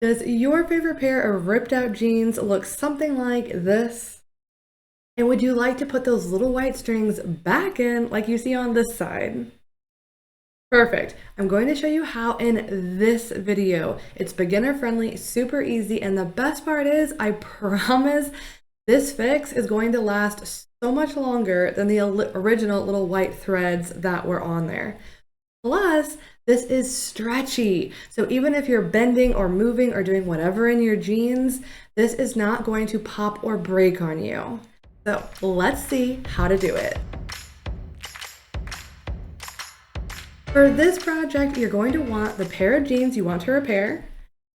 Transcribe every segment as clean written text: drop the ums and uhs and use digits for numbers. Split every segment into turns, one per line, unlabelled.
Does your favorite pair of ripped out jeans look something like this? And would you like to put those little white strings back in like you see on this side? Perfect. I'm going to show you how in this video. It's beginner friendly, super easy, and the best part is I promise this fix is going to last so much longer than the original little white threads that were on there. Plus, this is stretchy. So even if you're bending or moving or doing whatever in your jeans, this is not going to pop or break on you. So let's see how to do it. For this project, you're going to want the pair of jeans you want to repair,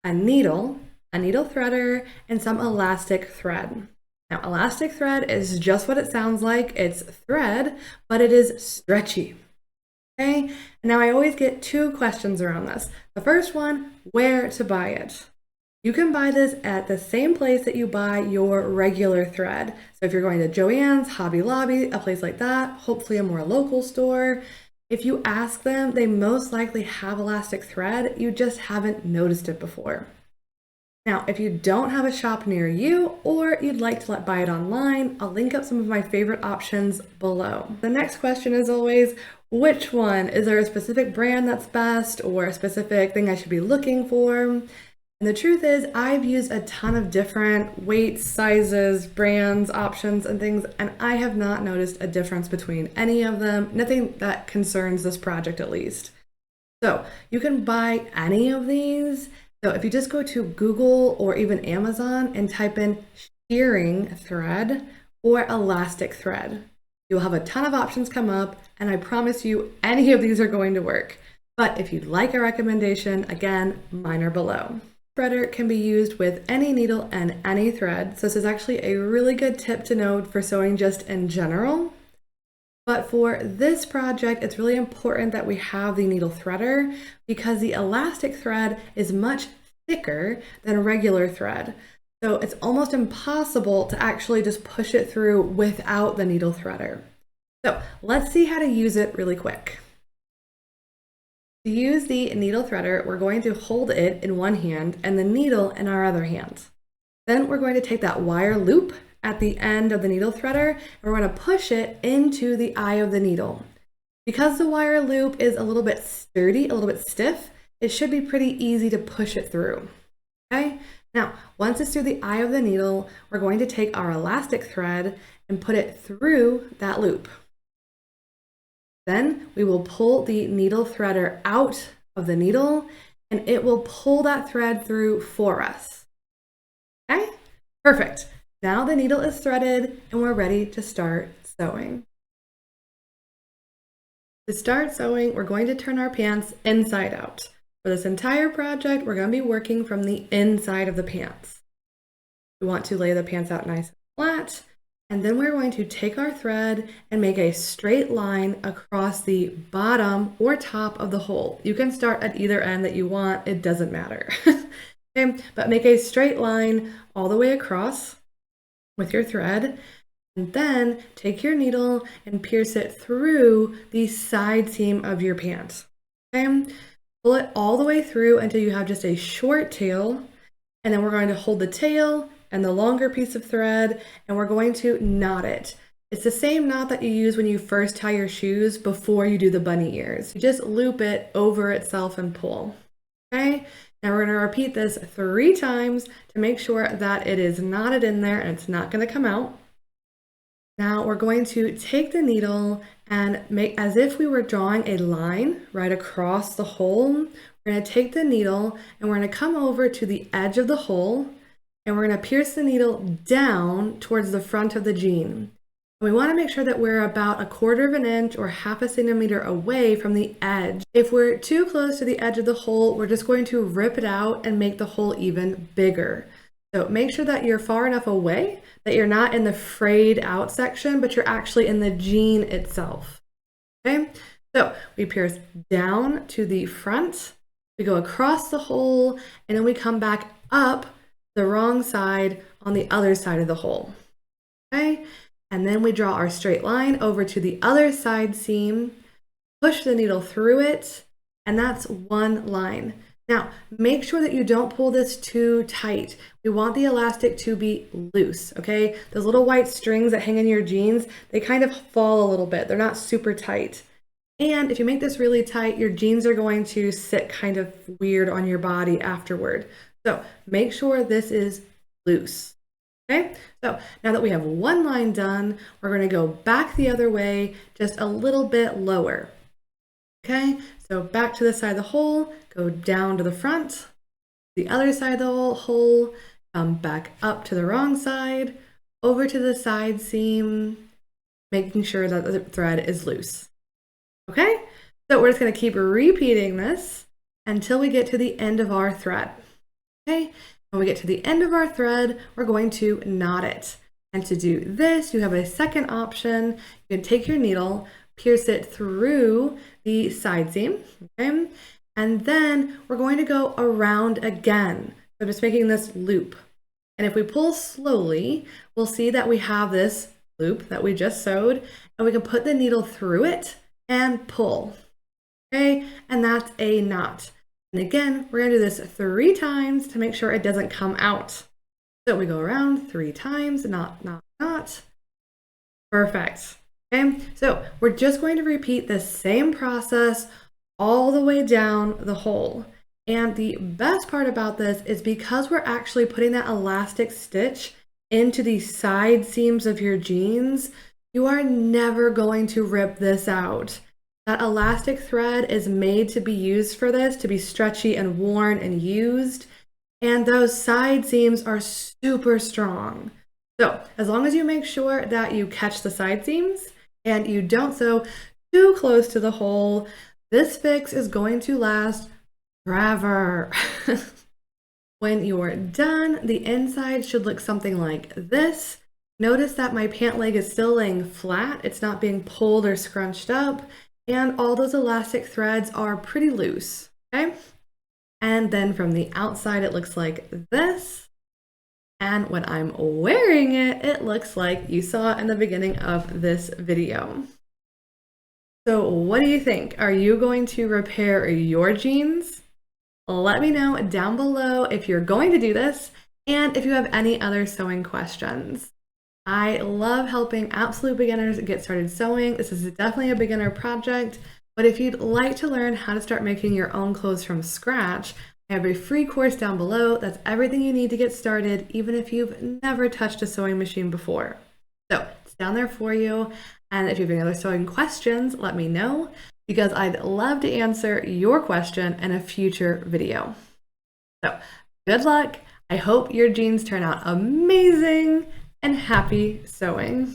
a needle threader, and some elastic thread. Now, elastic thread is just what it sounds like. It's thread, but it is stretchy. Okay, and now I always get two questions around this. The first one, where to buy it? You can buy this at the same place that you buy your regular thread. So if you're going to Joann's, Hobby Lobby, a place like that, hopefully a more local store, if you ask them, they most likely have elastic thread. You just haven't noticed it before. Now, if you don't have a shop near you or you'd like to buy it online, I'll link up some of my favorite options below. The next question is always, which one? Is there a specific brand that's best or a specific thing I should be looking for? And the truth is, I've used a ton of different weights, sizes, brands, options, and things, and I have not noticed a difference between any of them, nothing that concerns this project at least. So you can buy any of these. So if you just go to Google or even Amazon and type in shearing thread or elastic thread, you'll have a ton of options come up, and I promise you any of these are going to work. But if you'd like a recommendation, again, mine are below. Threader can be used with any needle and any thread. So this is actually a really good tip to know for sewing just in general. But for this project, it's really important that we have the needle threader because the elastic thread is much thicker than regular thread. So it's almost impossible to actually just push it through without the needle threader. So let's see how to use it really quick. To use the needle threader, we're going to hold it in one hand and the needle in our other hand. Then we're going to take that wire loop at the end of the needle threader, and we're going to push it into the eye of the needle. Because the wire loop is a little bit sturdy, a little bit stiff, it should be pretty easy to push it through. Okay? Now, once it's through the eye of the needle, we're going to take our elastic thread and put it through that loop. Then we will pull the needle threader out of the needle, and it will pull that thread through for us. Okay? Perfect. Now the needle is threaded and we're ready to start sewing. To start sewing, we're going to turn our pants inside out. For this entire project, we're going to be working from the inside of the pants. We want to lay the pants out nice and flat, and then we're going to take our thread and make a straight line across the bottom or top of the hole. You can start at either end that you want, it doesn't matter. Okay, but make a straight line all the way across with your thread, and then take your needle and pierce it through the side seam of your pant. Okay? Pull it all the way through until you have just a short tail, and then we're going to hold the tail and the longer piece of thread, and we're going to knot it. It's the same knot that you use when you first tie your shoes before you do the bunny ears. You just loop it over itself and pull. Okay? Now we're going to repeat this 3 times to make sure that it is knotted in there and it's not going to come out. Now we're going to take the needle and make as if we were drawing a line right across the hole. We're going to take the needle and we're going to come over to the edge of the hole, and we're going to pierce the needle down towards the front of the jean. We want to make sure that we're about 1/4 of an inch or 1/2 centimeter away from the edge. If we're too close to the edge of the hole, we're just going to rip it out and make the hole even bigger. So make sure that you're far enough away that you're not in the frayed out section, but you're actually in the jean itself. Okay, so we pierce down to the front, we go across the hole, and then we come back up the wrong side on the other side of the hole. Okay. And then we draw our straight line over to the other side seam, push the needle through it, and that's one line. Now, make sure that you don't pull this too tight. We want the elastic to be loose, okay? Those little white strings that hang in your jeans, they kind of fall a little bit. They're not super tight. And if you make this really tight, your jeans are going to sit kind of weird on your body afterward. So make sure this is loose. Okay, so now that we have one line done, we're going to go back the other way, just a little bit lower. Okay, so back to the side of the hole, go down to the front, the other side of the hole, come back up to the wrong side, over to the side seam, making sure that the thread is loose. Okay, so we're just going to keep repeating this until we get to the end of our thread. Okay, when we get to the end of our thread, we're going to knot it. And to do this, you have a second option. You can take your needle, pierce it through the side seam, okay? And then we're going to go around again. So I'm just making this loop. And if we pull slowly, we'll see that we have this loop that we just sewed, and we can put the needle through it and pull, okay? And that's a knot. And again, we're gonna do this 3 times to make sure it doesn't come out. So we go around 3 times, knot, knot, knot. Perfect. Okay, so we're just going to repeat the same process all the way down the hole. And the best part about this is because we're actually putting that elastic stitch into the side seams of your jeans, you are never going to rip this out. That elastic thread is made to be used for this, to be stretchy and worn and used. And those side seams are super strong. So as long as you make sure that you catch the side seams and you don't sew too close to the hole, this fix is going to last forever. When you're done, the inside should look something like this. Notice that my pant leg is still laying flat. It's not being pulled or scrunched up. And all those elastic threads are pretty loose, okay? And then from the outside, it looks like this. And when I'm wearing it, it looks like you saw in the beginning of this video. So what do you think? Are you going to repair your jeans? Let me know down below if you're going to do this and if you have any other sewing questions. I love helping absolute beginners get started sewing. This is definitely a beginner project, but if you'd like to learn how to start making your own clothes from scratch, I have a free course down below. That's everything you need to get started, even if you've never touched a sewing machine before. So it's down there for you. And if you have any other sewing questions, let me know, because I'd love to answer your question in a future video. So good luck. I hope your jeans turn out amazing, and happy sewing.